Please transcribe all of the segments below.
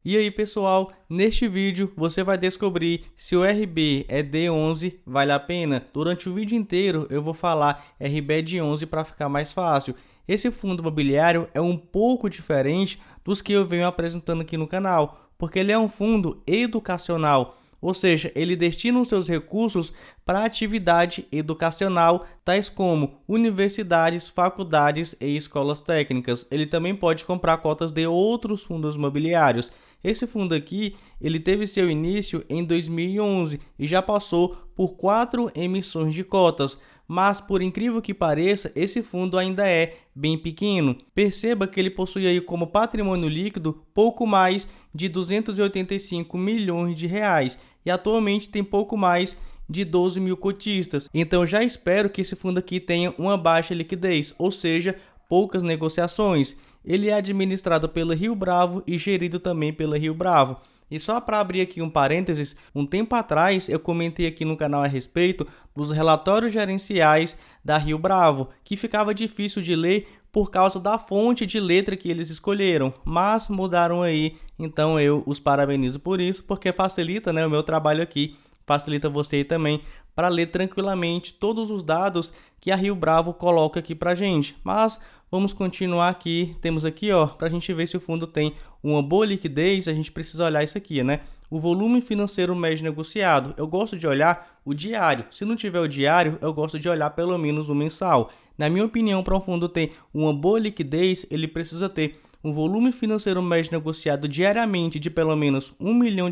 E aí pessoal, neste vídeo você vai descobrir se o RB é D11 vale a pena. Durante o vídeo inteiro eu vou falar RB de 11 para ficar mais fácil. Esse fundo imobiliário é um pouco diferente dos que eu venho apresentando aqui no canal, porque ele é um fundo educacional. Ou seja, ele destina os seus recursos para atividade educacional, tais como universidades, faculdades e escolas técnicas. Ele também pode comprar cotas de outros fundos imobiliários. Esse fundo aqui, ele teve seu início em 2011 e já passou por 4 emissões de cotas. Mas, por incrível que pareça, esse fundo ainda é bem pequeno. Perceba que ele possui aí como patrimônio líquido pouco mais de 285 milhões de reais e atualmente tem pouco mais de 12 mil cotistas. Então já espero que esse fundo aqui tenha uma baixa liquidez, ou seja, poucas negociações. Ele é administrado pela Rio Bravo e gerido também pela Rio Bravo. E só para abrir aqui um parênteses, um tempo atrás eu comentei aqui no canal a respeito dos relatórios gerenciais da Rio Bravo, que ficava difícil de ler por causa da fonte de letra que eles escolheram, mas mudaram aí, então eu os parabenizo por isso, porque facilita, né, o meu trabalho aqui, facilita você também para ler tranquilamente todos os dados que a Rio Bravo coloca aqui para gente. Mas vamos continuar aqui, temos aqui, ó, para a gente ver se o fundo tem uma boa liquidez, a gente precisa olhar isso aqui, né? O volume financeiro médio negociado, eu gosto de olhar o diário. Se não tiver o diário, eu gosto de olhar pelo menos o mensal. Na minha opinião, para um fundo ter uma boa liquidez, ele precisa ter um volume financeiro médio negociado diariamente de pelo menos R$ 1 milhão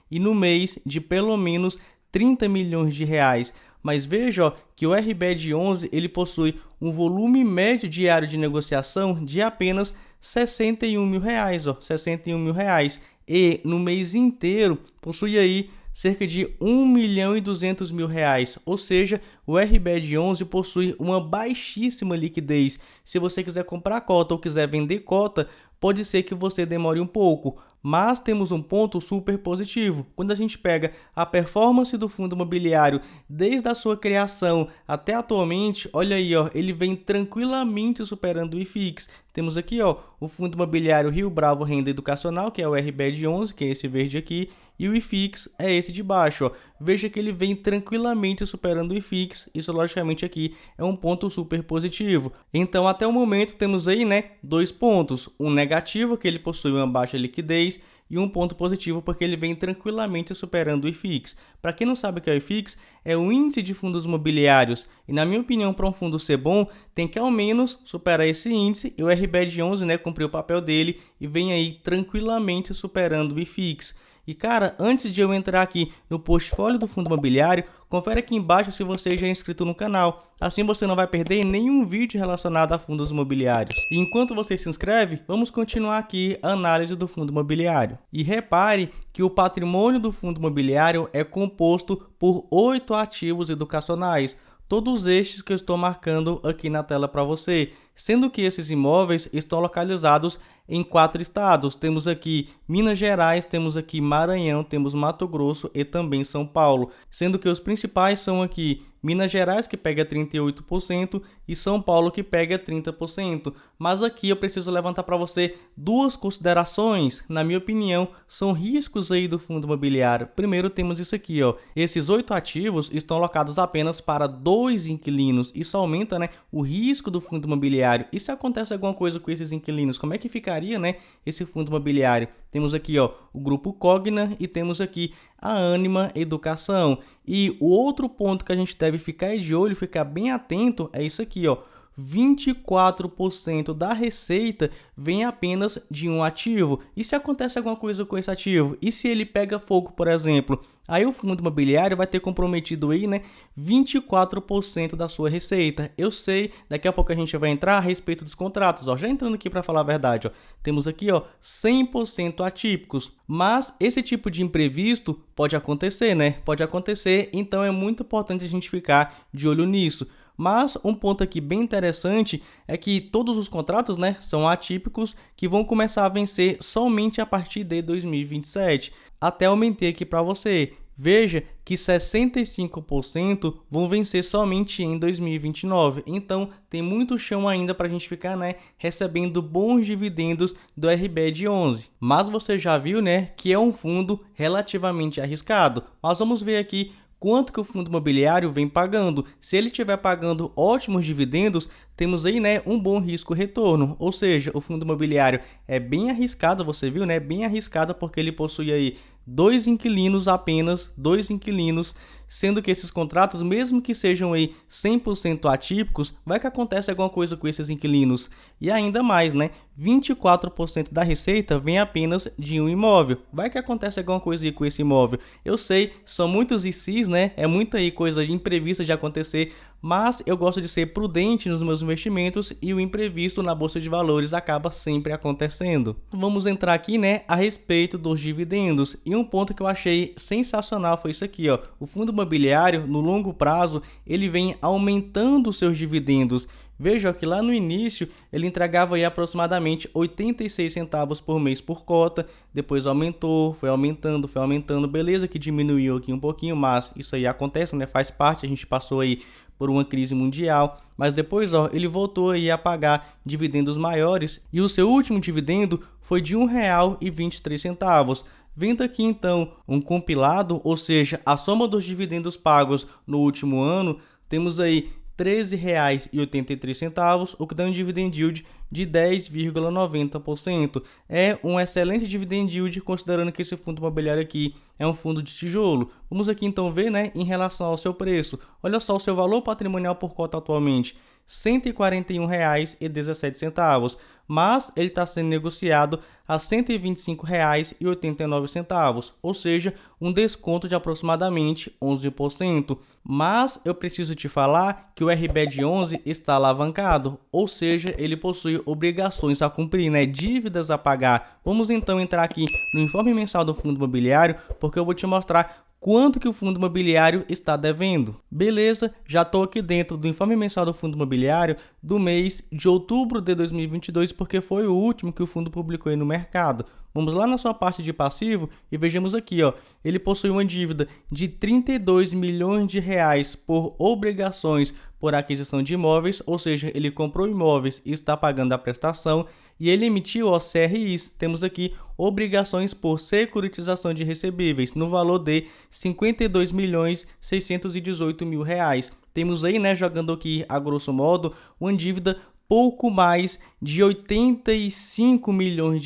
e no mês de pelo menos 30 milhões de reais. Mas veja, ó, que o RB de 11 ele possui um volume médio diário de negociação de apenas 61 mil reais, ó, 61 mil reais. E no mês inteiro possui aí cerca de 1 milhão e 200 mil reais, ou seja, o RB de 11 possui uma baixíssima liquidez. Se você quiser comprar cota ou quiser vender cota, pode ser que você demore um pouco, mas temos um ponto super positivo. Quando a gente pega a performance do fundo imobiliário desde a sua criação até atualmente, olha aí, ó, ele vem tranquilamente superando o IFIX. Temos aqui, ó, o fundo imobiliário Rio Bravo Renda Educacional, que é o RB de 11, que é esse verde aqui, e o IFIX é esse de baixo, ó. Veja que ele vem tranquilamente superando o IFIX, isso logicamente aqui é um ponto super positivo. Então até o momento temos aí, né, dois pontos, um negativo que ele possui uma baixa liquidez e um ponto positivo porque ele vem tranquilamente superando o IFIX. Para quem não sabe o que é o IFIX, é o índice de fundos imobiliários e na minha opinião para um fundo ser bom tem que ao menos superar esse índice e o RB de 11, né, cumpriu o papel dele e vem aí tranquilamente superando o IFIX. E cara, antes de eu entrar aqui no portfólio do fundo imobiliário, confere aqui embaixo se você já é inscrito no canal. Assim você não vai perder nenhum vídeo relacionado a fundos imobiliários. E enquanto você se inscreve, vamos continuar aqui a análise do fundo imobiliário. E repare que o patrimônio do fundo imobiliário é composto por 8 ativos educacionais. Todos estes que eu estou marcando aqui na tela para você, sendo que esses imóveis estão localizados em 4 estados. Temos aqui Minas Gerais, temos aqui Maranhão, temos Mato Grosso e também São Paulo, sendo que os principais são aqui Minas Gerais, que pega 38%, e São Paulo, que pega 30%. Mas aqui eu preciso levantar para você duas considerações, na minha opinião, são riscos aí do fundo imobiliário. Primeiro temos isso aqui, ó. Esses 8 ativos estão alocados apenas para 2 inquilinos. Isso aumenta, né, o risco do fundo imobiliário. E se acontece alguma coisa com esses inquilinos, como é que ficaria, né, esse fundo imobiliário? Temos aqui, ó, o grupo Cogna e temos aqui a Ânima Educação. E o outro ponto que a gente deve ficar de olho, ficar bem atento, é isso aqui, ó. 24% da receita vem apenas de um ativo. E se acontece alguma coisa com esse ativo? E se ele pega fogo, por exemplo? Aí o fundo imobiliário vai ter comprometido aí, né, 24% da sua receita. Eu sei, daqui a pouco a gente vai entrar a respeito dos contratos, ó. Já entrando aqui para falar a verdade, ó. Temos aqui, ó, 100% atípicos. Mas esse tipo de imprevisto pode acontecer, né? Pode acontecer, então é muito importante a gente ficar de olho nisso. Mas um ponto aqui bem interessante é que todos os contratos, né, são atípicos que vão começar a vencer somente a partir de 2027. Até aumentei aqui para você. veja que 65% vão vencer somente em 2029. Então, tem muito chão ainda para a gente ficar, recebendo bons dividendos do RBED11. Mas você já viu, que é um fundo relativamente arriscado. Mas vamos ver aqui quanto que o fundo imobiliário vem pagando. Se ele estiver pagando ótimos dividendos, temos aí, um bom risco-retorno. Ou seja, o fundo imobiliário é bem arriscado, você viu, Bem arriscado porque ele possui aí apenas dois inquilinos, sendo que esses contratos, mesmo que sejam aí 100% atípicos, vai que acontece alguma coisa com esses inquilinos. E ainda mais, 24% da receita vem apenas de um imóvel. Vai que acontece alguma coisa aí com esse imóvel. Eu sei, são muitos ICs, É muita aí coisa imprevista de acontecer, mas eu gosto de ser prudente nos meus investimentos e o imprevisto na bolsa de valores acaba sempre acontecendo. Vamos entrar aqui, a respeito dos dividendos. E um ponto que eu achei sensacional foi isso aqui, ó. O fundo imobiliário, no longo prazo, ele vem aumentando seus dividendos. Veja que lá no início ele entregava aí aproximadamente 86 centavos por mês por cota, depois aumentou, foi aumentando, beleza que diminuiu aqui um pouquinho, mas isso aí acontece, Faz parte, a gente passou aí por uma crise mundial, mas depois ele voltou aí a pagar dividendos maiores e o seu último dividendo foi de R$ 1,23. Vendo aqui então um compilado, ou seja, a soma dos dividendos pagos no último ano, temos aí R$ 13,83, o que dá um dividend yield de 10,90%. É um excelente dividend yield, considerando que esse fundo imobiliário aqui é um fundo de tijolo. Vamos aqui então ver, em relação ao seu preço. Olha só o seu valor patrimonial por cota atualmente, R$ 141,17, mas ele está sendo negociado a R$ 125,89, ou seja, um desconto de aproximadamente 11%. Mas eu preciso te falar que o RBED11 está alavancado, ou seja, ele possui obrigações a cumprir, dívidas a pagar. Vamos então entrar aqui no informe mensal do fundo imobiliário, porque eu vou te mostrar quanto que o fundo imobiliário está devendo. Beleza, já estou aqui dentro do informe mensal do fundo imobiliário do mês de outubro de 2022, porque foi o último que o fundo publicou aí no mercado. Vamos lá na sua parte de passivo e vejamos aqui, ele possui uma dívida de R$ 32 milhões por obrigações por aquisição de imóveis, ou seja, ele comprou imóveis e está pagando a prestação, e ele emitiu CRIs, temos aqui obrigações por securitização de recebíveis, no valor de R$ 52.618.000. Temos aí, jogando aqui a grosso modo, uma dívida pouco mais de R$ 85 milhões.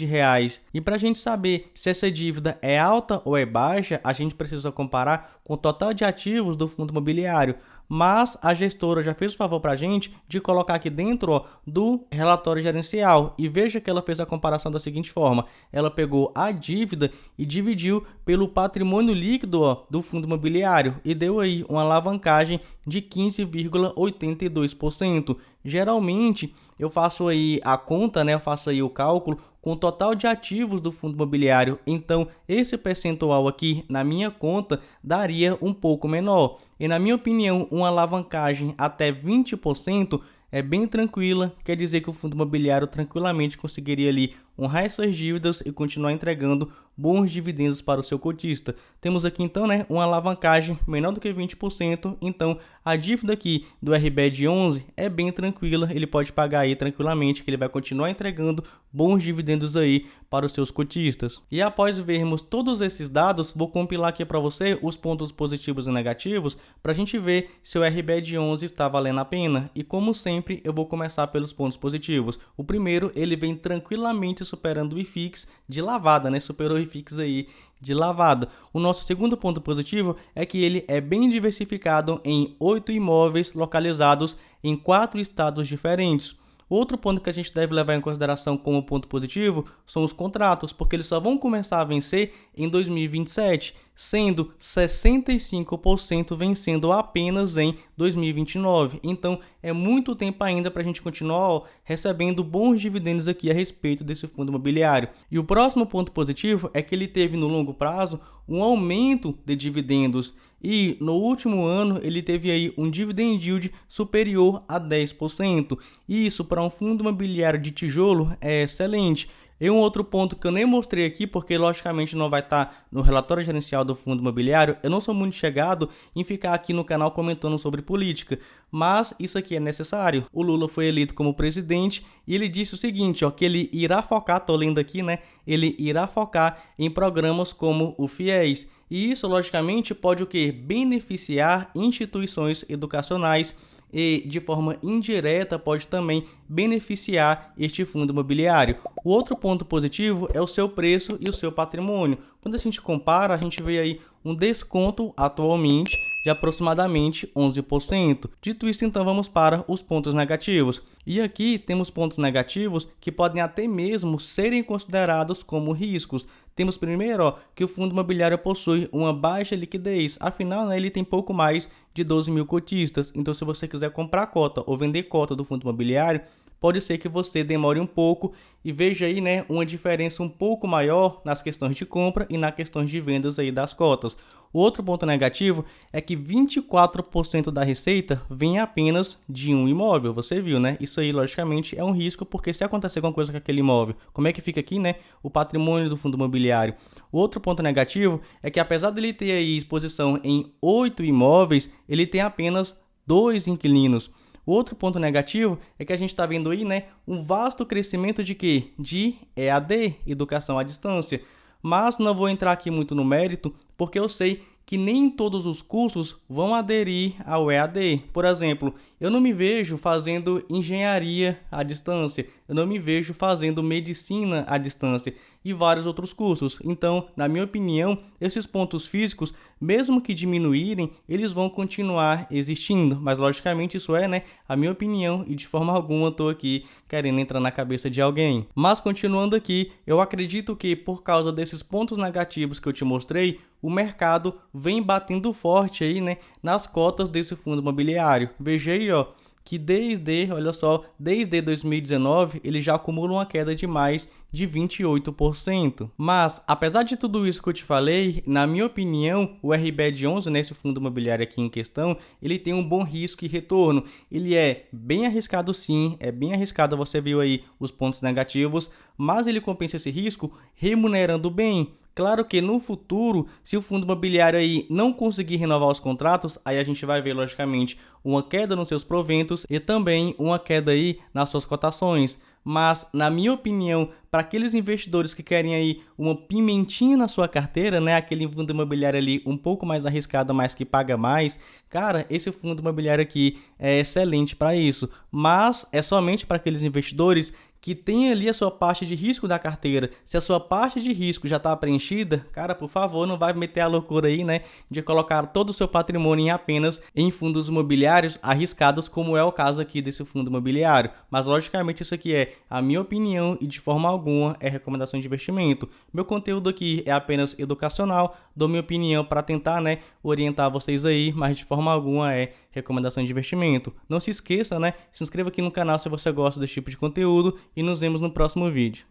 E para a gente saber se essa dívida é alta ou é baixa, a gente precisa comparar com o total de ativos do fundo imobiliário. Mas a gestora já fez o favor para a gente de colocar aqui dentro do relatório gerencial. E veja que ela fez a comparação da seguinte forma. Ela pegou a dívida e dividiu pelo patrimônio líquido do fundo imobiliário e deu aí uma alavancagem de 15,82%. Geralmente eu faço aí a conta, eu faço aí o cálculo com o total de ativos do fundo imobiliário. Então, esse percentual aqui na minha conta daria um pouco menor. E na minha opinião, uma alavancagem até 20% é bem tranquila, quer dizer que o fundo imobiliário tranquilamente conseguiria ali honrar essas dívidas e continuar entregando bons dividendos para o seu cotista. Temos aqui então, uma alavancagem menor do que 20%, então a dívida aqui do RBED11 é bem tranquila, ele pode pagar aí tranquilamente, que ele vai continuar entregando bons dividendos aí para os seus cotistas. E após vermos todos esses dados, vou compilar aqui para você os pontos positivos e negativos para a gente ver se o RBED11 está valendo a pena. E como sempre, eu vou começar pelos pontos positivos. O primeiro, ele vem tranquilamente superando o IFIX de lavada, superou o IFIX aí de lavada. O nosso segundo ponto positivo é que ele é bem diversificado em 8 imóveis localizados em 4 estados diferentes. Outro ponto que a gente deve levar em consideração como ponto positivo são os contratos, porque eles só vão começar a vencer em 2027, sendo 65% vencendo apenas em 2029. Então, é muito tempo ainda para a gente continuar recebendo bons dividendos aqui a respeito desse fundo imobiliário. E o próximo ponto positivo é que ele teve no longo prazo um aumento de dividendos. E no último ano ele teve aí um dividend yield superior a 10%. E isso para um fundo imobiliário de tijolo é excelente. E um outro ponto que eu nem mostrei aqui, porque logicamente não vai estar no relatório gerencial do fundo imobiliário, eu não sou muito chegado em ficar aqui no canal comentando sobre política, mas isso aqui é necessário. O Lula foi eleito como presidente e ele disse o seguinte, ó, que ele irá focar, tô lendo aqui, né? Ele irá focar em programas como o FIES. E isso, logicamente, pode o quê? Beneficiar instituições educacionais e, de forma indireta, pode também beneficiar este fundo imobiliário. O outro ponto positivo é o seu preço e o seu patrimônio. Quando a gente compara, a gente vê aí um desconto atualmente de aproximadamente 11%. Dito isso, então vamos para os pontos negativos. E aqui temos pontos negativos que podem até mesmo serem considerados como riscos. Temos primeiro, ó, que o fundo imobiliário possui uma baixa liquidez, afinal, né, ele tem pouco mais de 12 mil cotistas. Então, se você quiser comprar cota ou vender cota do fundo imobiliário, pode ser que você demore um pouco e veja aí, né, uma diferença um pouco maior nas questões de compra e nas questões de vendas aí das cotas. O outro ponto negativo é que 24% da receita vem apenas de um imóvel, você viu, né? Isso aí, logicamente, é um risco, porque se acontecer alguma coisa com aquele imóvel, como é que fica aqui, né, o patrimônio do fundo imobiliário? O outro ponto negativo é que, apesar dele ter aí exposição em 8 imóveis, ele tem apenas 2 inquilinos. O outro ponto negativo é que a gente está vendo aí, né, um vasto crescimento de quê? De EAD, educação à distância. Mas não vou entrar aqui muito no mérito, porque eu sei que nem todos os cursos vão aderir ao EAD. Por exemplo, eu não me vejo fazendo engenharia à distância, eu não me vejo fazendo medicina à distância e vários outros cursos. Então, na minha opinião, esses pontos físicos, mesmo que diminuírem, eles vão continuar existindo. Mas, logicamente, isso é, né, a minha opinião e de forma alguma estou aqui querendo entrar na cabeça de alguém. Mas, continuando aqui, eu acredito que por causa desses pontos negativos que eu te mostrei, o mercado vem batendo forte aí, né, nas cotas desse fundo imobiliário. Veja aí, ó, que olha só, desde 2019 ele já acumula uma queda de mais de 28%. Mas, apesar de tudo isso que eu te falei, na minha opinião, o RBED11, nesse fundo imobiliário aqui em questão, ele tem um bom risco e retorno. Ele é bem arriscado sim, é bem arriscado, você viu aí os pontos negativos, mas ele compensa esse risco remunerando bem. Claro que no futuro, se o fundo imobiliário aí não conseguir renovar os contratos, aí a gente vai ver, logicamente, uma queda nos seus proventos e também uma queda aí nas suas cotações. Mas, na minha opinião, para aqueles investidores que querem aí uma pimentinha na sua carteira, né, aquele fundo imobiliário ali um pouco mais arriscado, mas que paga mais, cara, esse fundo imobiliário aqui é excelente para isso. Mas é somente para aqueles investidores que tem ali a sua parte de risco da carteira. Se a sua parte de risco já está preenchida, cara, por favor, não vai meter a loucura aí, né, de colocar todo o seu patrimônio apenas em fundos imobiliários arriscados, como é o caso aqui desse fundo imobiliário. Mas, logicamente, isso aqui é a minha opinião e de forma alguma é recomendação de investimento. Meu conteúdo aqui é apenas educacional, dou minha opinião para tentar, né, orientar vocês aí, mas de forma alguma é recomendação de investimento. Não se esqueça, né, se inscreva aqui no canal se você gosta desse tipo de conteúdo e nos vemos no próximo vídeo.